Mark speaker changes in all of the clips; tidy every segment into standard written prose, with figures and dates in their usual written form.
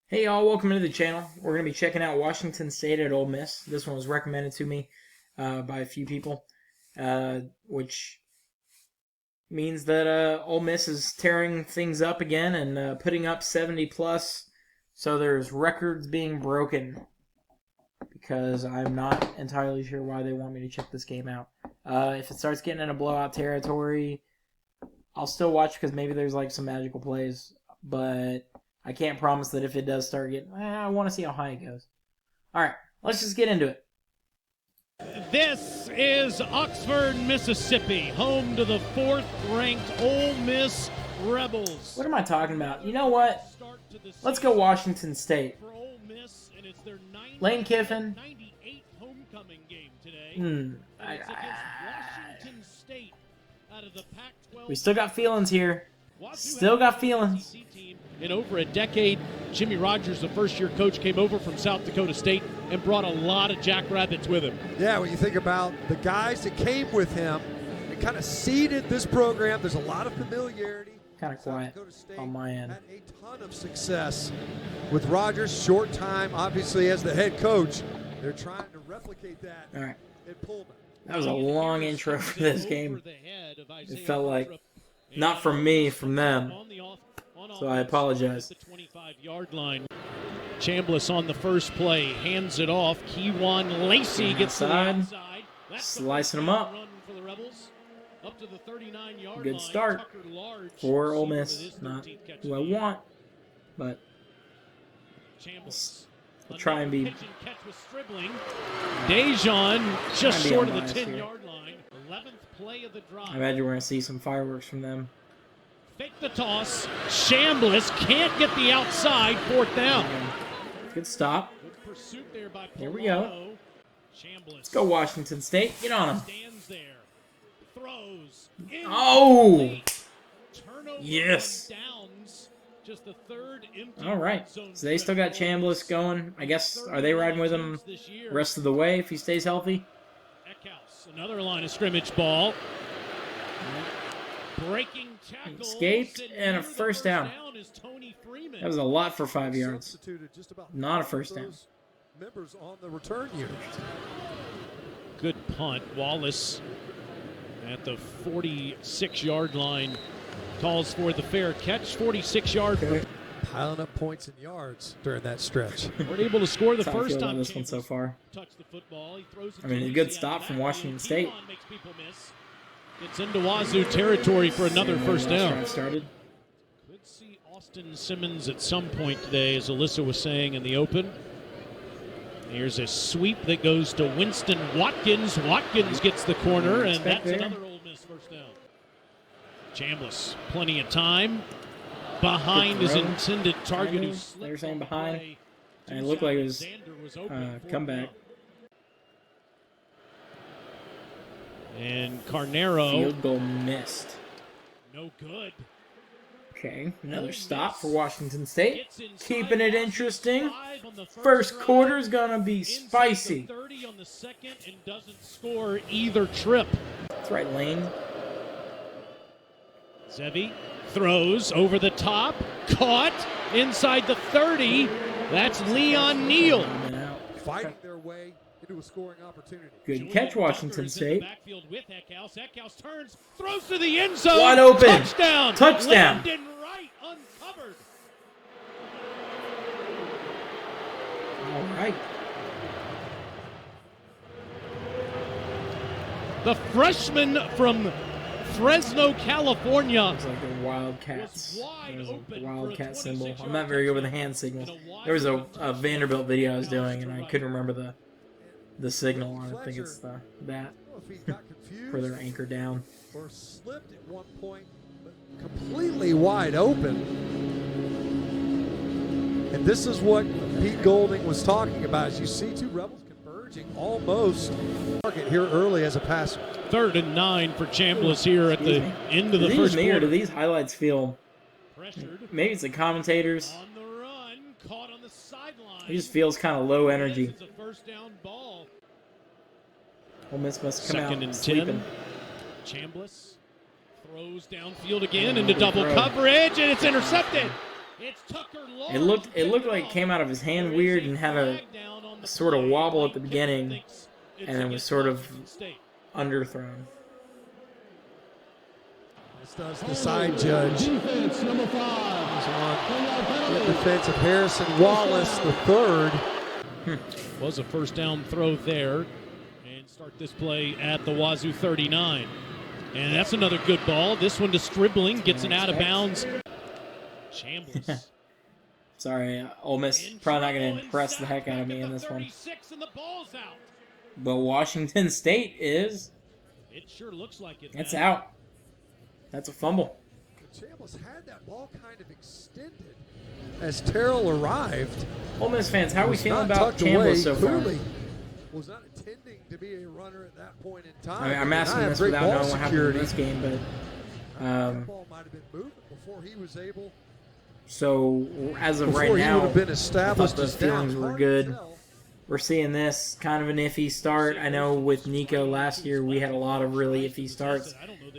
Speaker 1: Hey y'all, welcome to the channel. We're going to be checking out Washington State at Ole Miss. This one was recommended to me by a few people, which means that Ole Miss is tearing things up again and putting up 70 plus. So there's records being broken because I'm not entirely sure why they want me to check this game out. If it starts getting into blowout territory, I'll still watch because maybe there's like some magical plays, but I can't promise that if it does start getting... I want to see how high it goes. All right, let's just get into it.
Speaker 2: This is Oxford, Mississippi, home to the 4th-ranked Ole Miss Rebels.
Speaker 1: What am I talking about? You know what? Let's go Washington State. Lane Kiffin. We still got feelings here. Still got feelings.
Speaker 2: In over a decade, Jimmy Rogers, the first-year coach, came over from South Dakota State and brought a lot of jackrabbits with him.
Speaker 3: Yeah, when you think about the guys that came with him, it kind of seeded this program. There's a lot of familiarity.
Speaker 1: Kind of quiet on my end.
Speaker 3: Had a ton of success with Rogers. Short time, obviously, as the head coach. They're trying to replicate that.
Speaker 1: All right.
Speaker 3: At Pullman.
Speaker 1: That was a long intro for this game. It felt like not from me, from them. So I apologize.
Speaker 2: The 25-yard line. Chambliss on the first play, hands it off. Keywan Lacey gets to the outside.
Speaker 1: Slicing them up. Good start for Ole Miss. Not who I want, but we'll try and be.
Speaker 2: Dejan just short of the 10-yard line. 11th play of the drive.
Speaker 1: I imagine we're going to see some fireworks from them.
Speaker 2: Fake the toss. Chambliss can't get the outside. 4th down.
Speaker 1: Good stop. Here we go. Let's go Washington State. Get on them. Oh! Yes. All right. So they still got Chambliss going. I guess, are they riding with him rest of the way if he stays healthy?
Speaker 2: Another line of scrimmage ball. Breaking tackle.
Speaker 1: Escaped and a first down. That was a lot for 5 yards. Not a first down.
Speaker 3: Members on the return unit.
Speaker 2: Good punt. Wallace at the 46-yard line calls for the fair catch. 46-yard.
Speaker 1: Okay.
Speaker 3: Piling up points and yards during that stretch.
Speaker 2: We're able to score the first time.
Speaker 1: This one so far.
Speaker 2: Touch the football. He throws it.
Speaker 1: I mean, a good stop from Washington State.
Speaker 2: It's into Wazoo territory for another first down.
Speaker 1: Started.
Speaker 2: Could see Austin Simmons at some point today, as Alyssa was saying in the open. Here's a sweep that goes to Winston Watkins. Watkins gets the corner, and that's another Ole Miss first down. Chambliss, plenty of time. Behind his intended target.
Speaker 1: They were saying behind, and it looked like it was comeback.
Speaker 2: And Carnero.
Speaker 1: Field goal missed.
Speaker 2: No good.
Speaker 1: Okay, another stop for Washington State. Keeping it interesting. First quarter's gonna be spicy.
Speaker 2: 30 on the second and doesn't score either trip.
Speaker 1: That's right, Lane.
Speaker 2: Zevi throws over the top. Caught inside the 30. That's Leon Neal.
Speaker 3: Fighting their way into a scoring opportunity.
Speaker 1: Good catch, Washington State.
Speaker 2: Backfield with Eckhouse. Eckhouse turns, throws to the end zone.
Speaker 1: Wide open.
Speaker 2: Touchdown.
Speaker 1: Touchdown.
Speaker 2: Landon Wright uncovered.
Speaker 1: All right.
Speaker 2: The freshman from Fresno, California.
Speaker 1: Looks like the Wildcats. There's a Wildcat symbol. I'm not very good with the hand signals. There was a Vanderbilt video I was doing, and I couldn't remember the signal. I think it's that where they're anchored down.
Speaker 3: Or slipped at one point, but completely wide open. And this is what Pete Golding was talking about. As you see two Rebels converging almost target here early as a passer.
Speaker 2: 3rd and 9 for Chambliss here at the end of the first quarter.
Speaker 1: Do these highlights feel? Maybe it's the commentators.
Speaker 2: On the run, caught on the sideline.
Speaker 1: It just feels kind of low energy.
Speaker 2: It's a first down ball.
Speaker 1: Ole Miss must come
Speaker 2: Second
Speaker 1: out
Speaker 2: and
Speaker 1: sleeping.
Speaker 2: 10. Chambliss throws downfield again into double coverage, and it's intercepted.
Speaker 1: It looked like it came out of his hand weird and had a sort of wobble at the beginning, and then was sort of underthrown.
Speaker 3: This does the side judge.
Speaker 4: Defense number 5.
Speaker 3: The defense of Harrison Wallace, the third.
Speaker 2: Was a first down throw there. And start this play at the Wazoo 39. And that's another good ball. This one to Stribling, gets it out of bounds. Shambles.
Speaker 1: Sorry, Ole Miss probably not going to impress the heck out of me in this one. But Washington State is.
Speaker 2: It sure looks like it.
Speaker 1: It's out. That's a fumble.
Speaker 3: Shambles had that ball kind of extended as Terrell arrived.
Speaker 1: Ole Miss fans, how are we feeling about Chambliss so far?
Speaker 3: Was not intending to be a runner at that point in time.
Speaker 1: I mean, I'm asking this without knowing what happened in this game, but
Speaker 3: that ball might have been moving before he was able.
Speaker 1: So as of right now,
Speaker 3: would have been established,
Speaker 1: the feelings were good. We're seeing this kind of an iffy start. I know with Nico last year, we had a lot of really iffy starts.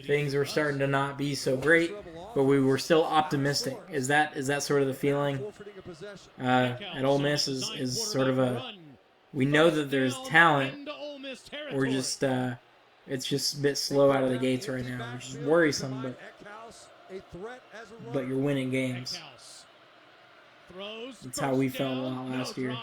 Speaker 1: Things were starting to not be so great, but we were still optimistic. Is that sort of the feeling at Ole Miss? Is sort of a, we know that there's talent. We're just it's just a bit slow out of the gates right now, which is worrisome. But you're winning games. That's how we felt a lot last year.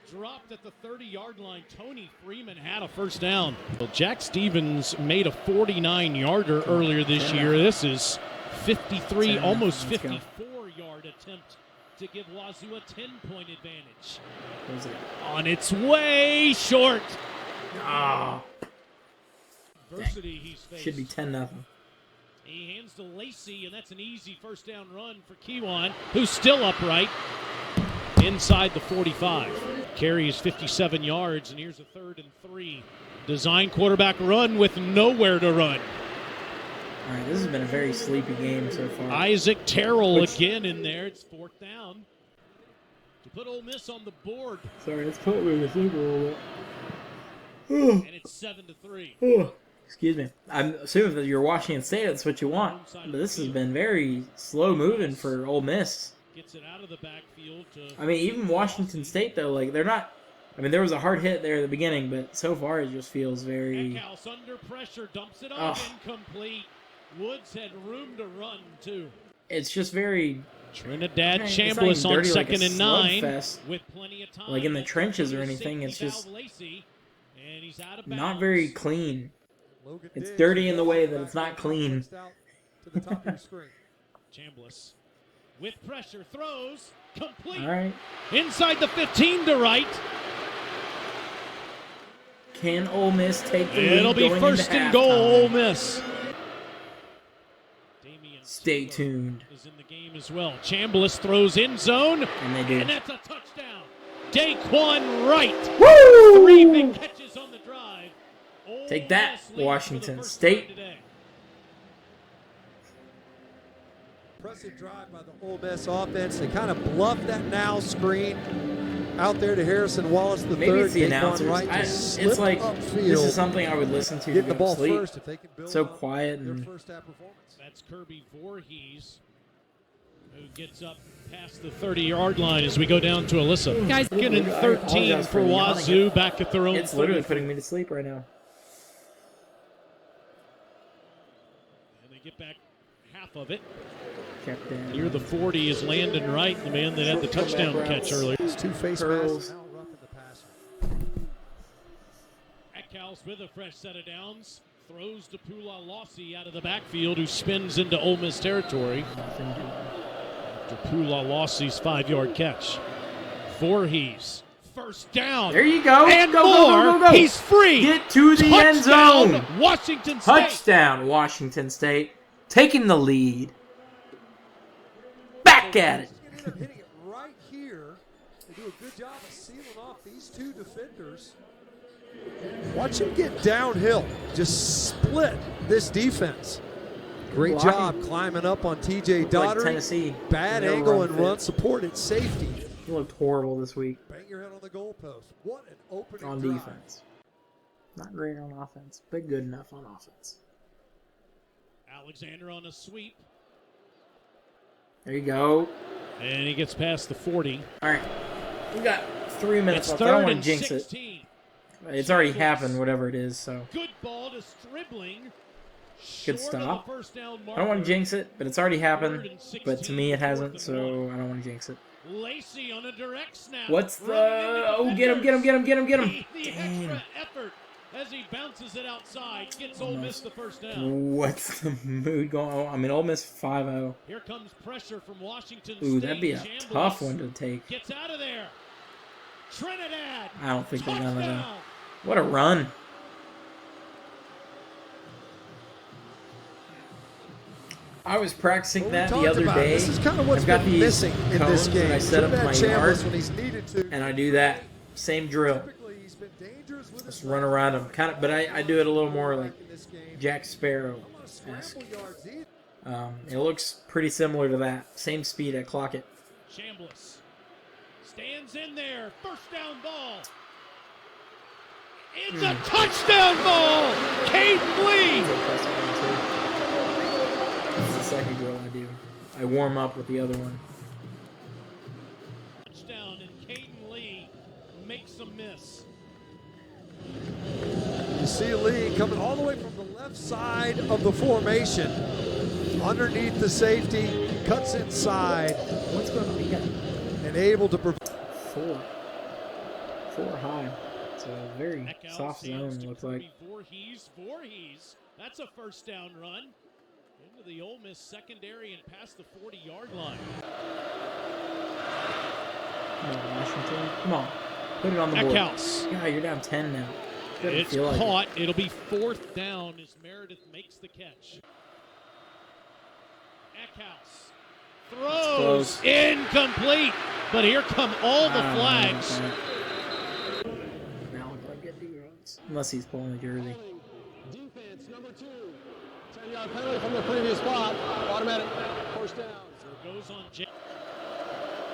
Speaker 2: Dropped at the 30-yard line. Tony Freeman had a first down. Well, Jack Stevens made a 49-yarder earlier this year. This is 53, almost 54-yard attempt to give Wazoo a 10-point advantage. On its way, short.
Speaker 1: Ah,
Speaker 2: Adversity he's faced.
Speaker 1: should be 10-0.
Speaker 2: He hands to Lacey, and that's an easy first down run for Kiwan, who's still upright inside the 45. Carries 57 yards, and here's a 3rd and 3. Design quarterback run with nowhere to run.
Speaker 1: All right, this has been a very sleepy game so far.
Speaker 2: Isaac Terrell again in there. It's 4th down to put Ole Miss on the board.
Speaker 1: Sorry, let's put me to sleep a little bit.
Speaker 2: And it's 7-3.
Speaker 1: Excuse me. I'm assuming that you're Washington State, that's what you want. But this has been very slow moving for Ole Miss.
Speaker 2: Gets it out of the backfield to,
Speaker 1: I mean, even Washington State, though, like, they're not... I mean, there was a hard hit there at the beginning, but so far it just feels very...
Speaker 2: Eckhouse under pressure, dumps it off, incomplete. Woods had room to run, too.
Speaker 1: It's just very...
Speaker 2: Trinidad Chambliss on 2nd and 9 with plenty of time.
Speaker 1: Like in the trenches or anything, it's just not very clean. It's dirty in the way that it's not clean.
Speaker 2: Chambliss with pressure throws complete.
Speaker 1: All right.
Speaker 2: Inside the 15 to right.
Speaker 1: Can Ole Miss take the lead?
Speaker 2: It'll be
Speaker 1: going
Speaker 2: 1st
Speaker 1: into
Speaker 2: and goal,
Speaker 1: halftime?
Speaker 2: Ole Miss.
Speaker 1: Stay tuned.
Speaker 2: Is in the game as well. Chambliss throws in zone.
Speaker 1: And they do.
Speaker 2: And that's a touchdown. Daquan Wright.
Speaker 1: Woo!
Speaker 2: 3 big catches on the drive. Ole
Speaker 1: Take that,
Speaker 2: Miss
Speaker 1: Washington
Speaker 2: leads
Speaker 1: State.
Speaker 2: today.
Speaker 3: Impressive drive by the Ole Miss offense. They kind of bluffed that now screen out there to Harrison Wallace, the
Speaker 1: Maybe
Speaker 3: third.
Speaker 1: it's the announcers.
Speaker 3: Right,
Speaker 1: It's like, this is something I would listen to
Speaker 3: get the
Speaker 1: go
Speaker 3: ball
Speaker 1: to sleep.
Speaker 3: first if they can build
Speaker 1: So
Speaker 3: on
Speaker 1: quiet
Speaker 3: their
Speaker 1: and
Speaker 3: first half performance.
Speaker 2: That's Kirby Voorhees, who gets up past the 30-yard line as we go down to Alyssa. Guys, getting 13 for Wazoo back at their own.
Speaker 1: it's literally putting me to sleep right now.
Speaker 2: And they get back half of it.
Speaker 1: Kept down.
Speaker 2: Near the 40 is Landon Wright, the man that had the touchdown catch earlier.
Speaker 3: It's two face
Speaker 1: Curls.
Speaker 3: masks now roughing the passer.
Speaker 2: Eckhouse with a fresh set of downs. Throws to Pula Lossie out of the backfield, who spins into Ole Miss territory. After Pula Lossie's 5-yard catch. Voorhees. First down.
Speaker 1: There you go.
Speaker 2: And
Speaker 1: go,
Speaker 2: more.
Speaker 1: Go, go, go, go.
Speaker 2: He's free.
Speaker 1: Get to the end
Speaker 2: Touchdown,
Speaker 1: zone.
Speaker 2: Washington State.
Speaker 1: Touchdown, Washington State. Taking the lead. Back at it.
Speaker 3: He's going to end up hitting it right here. They do a good job of sealing off these two defenders. Watch him get downhill. Just split this defense. Great
Speaker 1: Blocking.
Speaker 3: job climbing up on TJ
Speaker 1: Like
Speaker 3: Daugherty.
Speaker 1: Tennessee.
Speaker 3: Bad
Speaker 1: No
Speaker 3: angle
Speaker 1: run
Speaker 3: and
Speaker 1: fit.
Speaker 3: run support at safety.
Speaker 1: He looked horrible this week
Speaker 3: Bang your head on the goalpost. What an opening
Speaker 1: on
Speaker 3: drive.
Speaker 1: defense. Not great on offense, but good enough on offense.
Speaker 2: Alexander on a sweep.
Speaker 1: There you go.
Speaker 2: And he gets past the 40.
Speaker 1: All right. We got 3 minutes
Speaker 2: It's
Speaker 1: left. I don't
Speaker 2: third
Speaker 1: want
Speaker 2: and
Speaker 1: to jinx
Speaker 2: 16.
Speaker 1: it. It's already happened, whatever it is, so.
Speaker 2: Good ball to Stribling.
Speaker 1: Good stop. I don't want to jinx it, but it's already happened. But to me, it hasn't, so I don't want to jinx it.
Speaker 2: Lacey on a direct snap.
Speaker 1: What's the... Oh, get him, get him, get him, get him, get him.
Speaker 2: The
Speaker 1: Dang.
Speaker 2: extra effort as he bounces it outside. Gets Ole Miss the first down.
Speaker 1: What's the mood going on? I mean, Ole Miss 5-0.
Speaker 2: Here comes pressure from Washington
Speaker 1: Ooh,
Speaker 2: State.
Speaker 1: that'd be a tough one to take.
Speaker 2: Gets out of there. Trinidad.
Speaker 1: I don't think they're gonna do.
Speaker 2: Touchdown.
Speaker 1: What a run. I was practicing that the other day.
Speaker 3: This is kind of what's
Speaker 1: I've got
Speaker 3: been
Speaker 1: these
Speaker 3: missing in this
Speaker 1: cones
Speaker 3: game.
Speaker 1: that I set up in my yard,
Speaker 3: when he's needed to.
Speaker 1: and I do that same drill.
Speaker 3: Typically, he's been dangerous with
Speaker 1: Just
Speaker 3: his
Speaker 1: run around them, kind of, but I do it a little more like Jack Sparrow-esque. It looks pretty similar to that. Same speed, I clock it.
Speaker 2: Chambliss stands in there. First down ball. It's a touchdown ball. Caden Lee.
Speaker 1: That's the second drill I do. I warm up with the other one.
Speaker 2: Touchdown, and Caden Lee makes a miss.
Speaker 3: You see Lee coming all the way from the left side of the formation, underneath the safety, cuts inside,
Speaker 1: What's going on? You got
Speaker 3: and able to.
Speaker 1: four high. It's a very
Speaker 2: Eckhouse
Speaker 1: soft
Speaker 2: hands
Speaker 1: zone,
Speaker 2: to
Speaker 1: looks like.
Speaker 2: Voorhees. That's a first down run. Into the Ole Miss secondary and past the 40-yard line.
Speaker 1: Come on, Washington. Come on. Put it on the board.
Speaker 2: Eckhouse.
Speaker 1: Yeah, you're down 10 now. Doesn't
Speaker 2: It's
Speaker 1: feel like
Speaker 2: caught. It'll be fourth down as Meredith makes the catch. Eckhouse throws
Speaker 1: close.
Speaker 2: incomplete, but here come all the flags.
Speaker 1: Now I get the runs. Unless he's pulling a jersey.
Speaker 4: Defense, number 2. 10-yard penalty from the previous spot. Automatic first down.
Speaker 2: So it goes on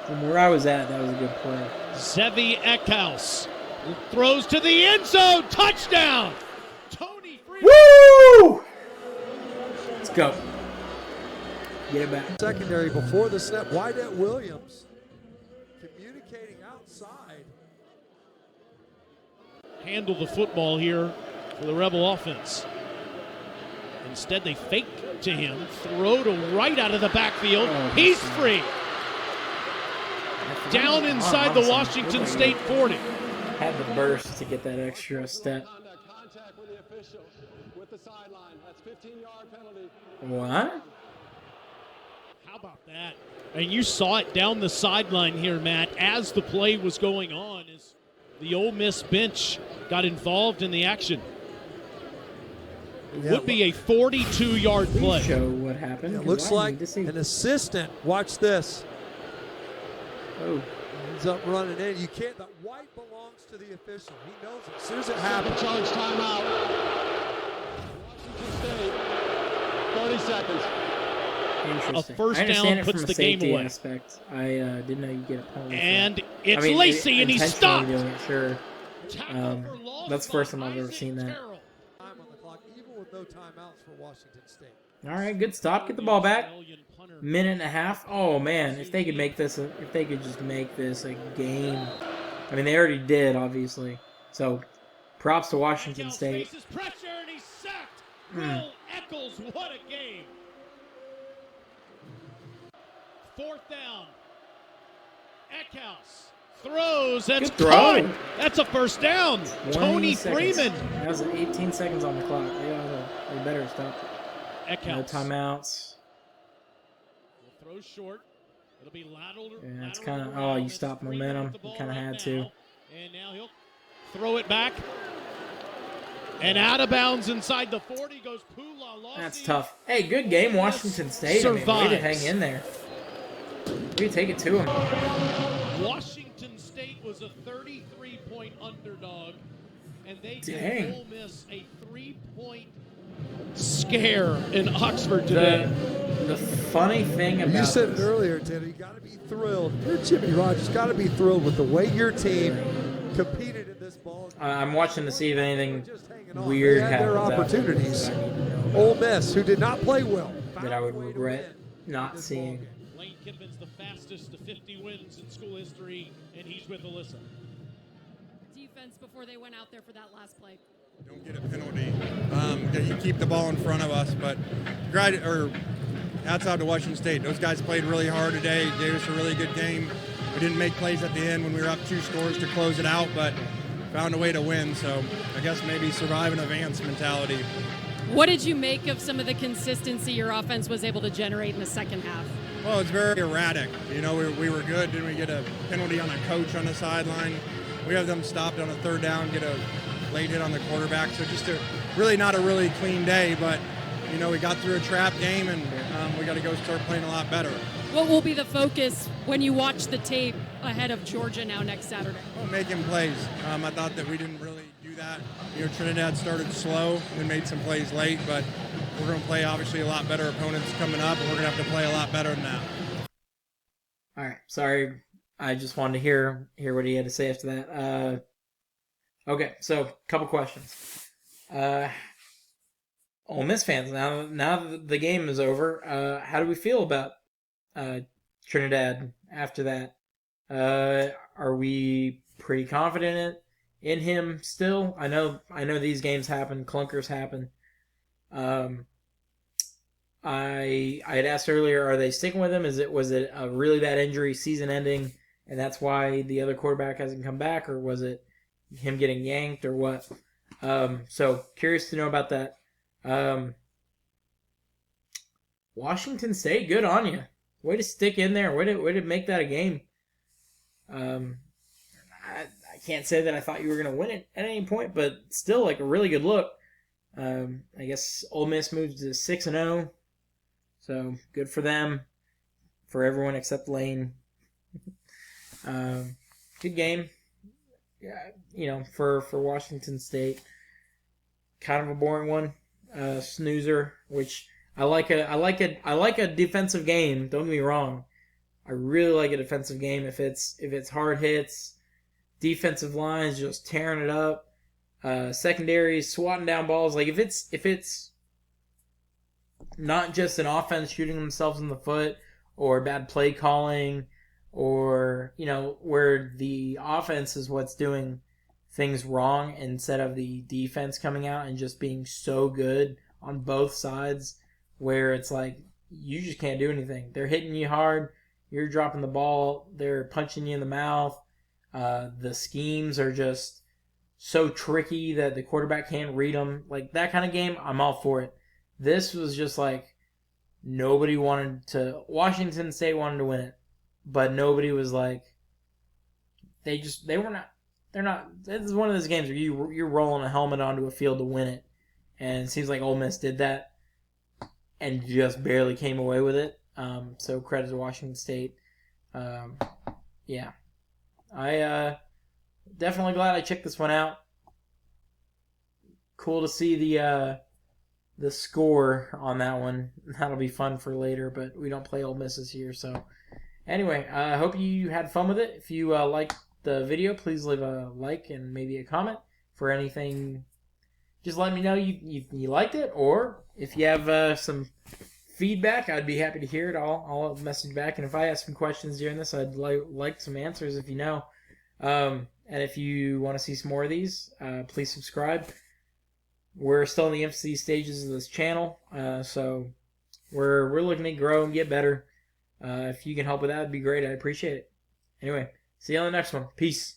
Speaker 1: From where I was at, that was a good play.
Speaker 2: Zevi Eckhouse throws to the end zone. Touchdown! Tony Freeman.
Speaker 1: Woo! Let's go. Get it back.
Speaker 3: Secondary before the snap. Wydett Williams communicating outside.
Speaker 2: Handle the football here for the Rebel offense. Instead, they fake to him, throw to right out of the backfield. He's free. Down inside the Washington State 40.
Speaker 1: Had the burst to get that extra step.
Speaker 4: Contact with the official with the sideline. That's 15-yard penalty.
Speaker 1: What?
Speaker 2: How about that? And you saw it down the sideline here, Matt, as the play was going on, as the Ole Miss bench got involved in the action. It would be a 42-yard play.
Speaker 1: Please show what happened.
Speaker 3: It looks like an assistant. Watch this.
Speaker 1: Oh.
Speaker 3: Ends up running in. You can't. The white belongs to the official. He knows it. As soon as it happens.
Speaker 4: Charge timeout. Washington State. 30 seconds.
Speaker 1: Interesting.
Speaker 2: A first
Speaker 1: I understand
Speaker 2: down
Speaker 1: it
Speaker 2: puts
Speaker 1: from a
Speaker 2: the game
Speaker 1: safety
Speaker 2: away.
Speaker 1: Aspect. I didn't know you get a penalty.
Speaker 2: And
Speaker 1: for
Speaker 2: it's
Speaker 1: that. I mean,
Speaker 2: Lacey, and he's stopped.
Speaker 1: Doing it, sure.
Speaker 2: Tackle for loss
Speaker 1: That's the
Speaker 2: by
Speaker 1: first time I've ever
Speaker 2: Isaac
Speaker 1: seen that.
Speaker 2: Terrell.
Speaker 3: Time on the clock, even with no timeouts for Washington State.
Speaker 1: All right, good stop. Get the ball back. Minute and a half. Oh man, if they could make this, if they could just make this a game. I mean, they already did, obviously. So, props to Washington State.
Speaker 2: Faces pressure and he's sacked. Will Eccles, what a game! Fourth down. Eckhouse throws. That's
Speaker 1: Good throw.
Speaker 2: caught. That's a first down.
Speaker 1: 20
Speaker 2: Tony
Speaker 1: seconds.
Speaker 2: Freeman.
Speaker 1: That was 18 seconds on the clock. They better stop it. No
Speaker 2: Eckhouse
Speaker 1: timeouts.
Speaker 2: will throw short. It'll be lateral.
Speaker 1: Yeah, it's kind of, oh, you stopped momentum. You kind of had to.
Speaker 2: And now he'll throw it back. And out of bounds inside the 40 goes Pula.
Speaker 1: That's tough. Hey, good game, Washington State. I mean, way to hang in there. We take it to him.
Speaker 2: Washington State was a 33-point underdog, and they
Speaker 1: Dang.
Speaker 2: gave Ole Miss a 3-point scare in Oxford today.
Speaker 3: The
Speaker 1: funny thing about
Speaker 3: you said it
Speaker 1: this,
Speaker 3: earlier, Tanner, you got to be thrilled. You're Jimmy Rogers, got to be thrilled with the way your team competed in this ball game.
Speaker 1: I'm watching to see if anything
Speaker 3: Just hanging on.
Speaker 1: weird
Speaker 3: They had their
Speaker 1: happens out there
Speaker 3: opportunities.
Speaker 1: that I need to know about,
Speaker 3: Ole Miss, who did not play well,
Speaker 1: that I would regret not seeing.
Speaker 2: Lane Kinnaman's the fastest to 50 wins in school history, and he's with Alyssa.
Speaker 5: Defense before they went out there for that last play.
Speaker 6: Don't get a penalty. You keep the ball in front of us, but hats out to Washington State. Those guys played really hard today, gave us a really good game. We didn't make plays at the end when we were up 2 scores to close it out, but found a way to win. So I guess maybe survive and advance mentality.
Speaker 5: What did you make of some of the consistency your offense was able to generate in the second half?
Speaker 6: Well, it's very erratic. You know, we were good. Then we get a penalty on a coach on the sideline. We have them stopped on a 3rd down, get a late hit on the quarterback. So just really not a really clean day, but, you know, we got through a trap game, and we got to go start playing a lot better.
Speaker 5: What will be the focus when you watch the tape ahead of Georgia now next Saturday?
Speaker 6: Well, making plays. I thought that we didn't really do that. You know, Trinidad started slow and made some plays late, but we're going to play obviously a lot better opponents coming up, and we're going to have to play a lot better than that.
Speaker 1: All right, sorry. I just wanted to hear what he had to say after that. Okay, so a couple questions. Ole Miss fans, now that the game is over, how do we feel about Trinidad after that? Are we pretty confident in him still? I know these games happen, clunkers happen. I had asked earlier, are they sticking with him? Was it a really bad injury, season ending, and that's why the other quarterback hasn't come back, or was it him getting yanked, or what? So curious to know about that. Washington State, good on you. Way to stick in there. Way to make that a game. I can't say that I thought you were going to win it at any point, but still like a really good look. I guess Ole Miss moves to 6-0, so good for them, for everyone except Lane. Good game. Yeah, you know, for Washington State, kind of a boring one. Snoozer, which I like a defensive game. Don't get me wrong. I really like a defensive game if it's hard hits, defensive lines just tearing it up, secondaries swatting down balls. Like if it's not just an offense shooting themselves in the foot or bad play calling, or you know where the offense is what's doing things wrong instead of the defense coming out and just being so good on both sides, where it's like you just can't do anything. They're hitting you hard. You're dropping the ball. They're punching you in the mouth. The schemes are just so tricky that the quarterback can't read them. Like that kind of game, I'm all for it. This was just like nobody wanted to. Washington State wanted to win it, but nobody was like. They were not. They're not. This is one of those games where you're rolling a helmet onto a field to win it, and it seems like Ole Miss did that, and just barely came away with it. So credit to Washington State. Yeah, I definitely glad I checked this one out. Cool to see the score on that one. That'll be fun for later, but we don't play Ole Miss this year. So anyway, I hope you had fun with it. If you liked the video, please leave a like and maybe a comment for anything. Just let me know you liked it, or if you have some feedback, I'd be happy to hear it. I'll message back, and if I ask some questions during this, I'd like some answers if you know. And if you want to see some more of these, please subscribe. We're still in the infancy stages of this channel, so we're looking to grow and get better. If you can help with that, it'd be great. I'd appreciate it. Anyway, see you on the next one. Peace.